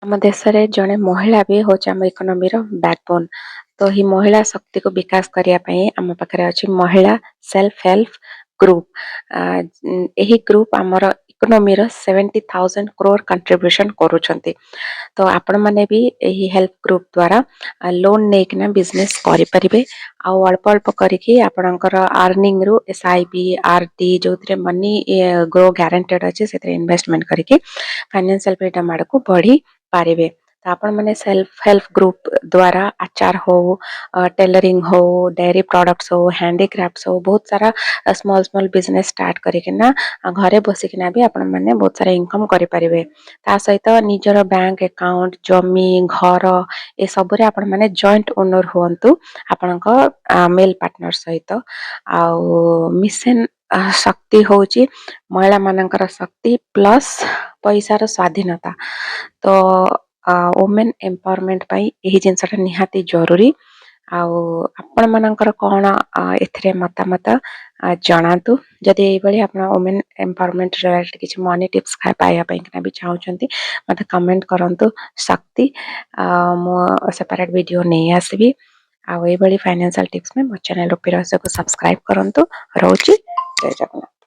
ଆମ ଦେଶରେ ଜଣେ ମହିଳା ବି ହେଉଛି ଆମ ଇକୋନୋମିର ବ୍ୟାକବୋନ୍। ତ ଏହି ମହିଳା ଶକ୍ତିକୁ ବିକାଶ କରିବା ପାଇଁ ଆମ ପାଖରେ ଅଛି ମହିଳା ସେଲ୍ଫ ହେଲ୍ପ ଗ୍ରୁପ। ଏହି ଗ୍ରୁପ ଆମର ଇକୋନୋମିର 70,000 crore କଣ୍ଟ୍ରିବ୍ୟୁସନ୍ କରୁଛନ୍ତି। ତ ଆପଣମାନେ ବି ଏହି ହେଲ୍ପ ଗ୍ରୁପ ଦ୍ୱାରା ଲୋନ୍ ନେଇକିନା ବିଜନେସ୍ କରିପାରିବେ। ଆଉ ଅଳ୍ପ ଅଳ୍ପ କରିକି ଆପଣଙ୍କର ଆର୍ନିଂରୁ SIP RD ଯେଉଁଥିରେ ମନି ଗ୍ରୋ ଗ୍ୟାରେଣ୍ଟେଡ୍ ଅଛି ସେଥିରେ ଇନଭେଷ୍ଟମେଣ୍ଟ କରିକି ଫାଇନାନ୍ସିଆଲ ଫ୍ରିଡମ୍ ଆଡ଼କୁ ବଢ଼ି ପାରିବେ। ତ ଆପଣମାନେ ସେଲ୍ଫ ହେଲ୍ପ ଗ୍ରୁପ ଦ୍ୱାରା ଆଚାର ହଉ, ଟେଲରିଂ ହଉ, ଡେରି ପ୍ରଡକ୍ଟସ ହଉ, ହ୍ୟାଣ୍ଡିକ୍ରାଫ୍ଟସ ହଉ, ବହୁତ ସାରା ସ୍ମଲ୍ ସ୍ମଲ୍ ବିଜନେସ୍ ଷ୍ଟାର୍ଟ କରିକିନା ଘରେ ବସିକିନା ବି ଆପଣମାନେ ବହୁତ ସାରା ଇନକମ୍ କରିପାରିବେ। ତା ସହିତ ନିଜର ବ୍ୟାଙ୍କ ଆକାଉଣ୍ଟ, ଜମି, ଘର ଏସବୁରେ ଆପଣମାନେ ଜଏଣ୍ଟ ଓନର ହୁଅନ୍ତୁ ଆପଣଙ୍କ ମେଲ୍ ପାର୍ଟନର ସହିତ। ଆଉ ମିଶନ ଶକ୍ତି ହେଉଛି ମହିଳାମାନଙ୍କର ଶକ୍ତି ପ୍ଲସ୍ ପଇସାର ସ୍ୱାଧୀନତା। ତ ଓମେନ୍ ଏମ୍ପାୱାରମେଣ୍ଟ ପାଇଁ ଏହି ଜିନିଷଟା ନିହାତି ଜରୁରୀ। ଆଉ ଆପଣମାନଙ୍କର କ'ଣ ଏଥିରେ ମତାମତ ଜଣାନ୍ତୁ। ଯଦି ଏଇଭଳି ଆପଣ ଓମେନ୍ ଏମ୍ପାୱାରମେଣ୍ଟ ରିଲେଟେଡ୍ କିଛି ମନି ଟିପ୍ସ ପାଇବା ପାଇଁ ବି ଚାହୁଁଛନ୍ତି ମୋତେ କମେଣ୍ଟ କରନ୍ତୁ ଶକ୍ତି। ମୁଁ ସେପାରେଟ୍ ଭିଡ଼ିଓ ନେଇ ଆସିବି। ଆଉ ଏଇଭଳି ଫାଇନାନ୍ସିଆଲ ଟିପ୍ସ ପାଇଁ ମୋ ଚ୍ୟାନେଲ ରୁପି ରହସ୍ୟକୁ ସବସ୍କ୍ରାଇବ୍ କରନ୍ତୁ। ରହୁଛି, ଜୟ ଜଗନ୍ନାଥ।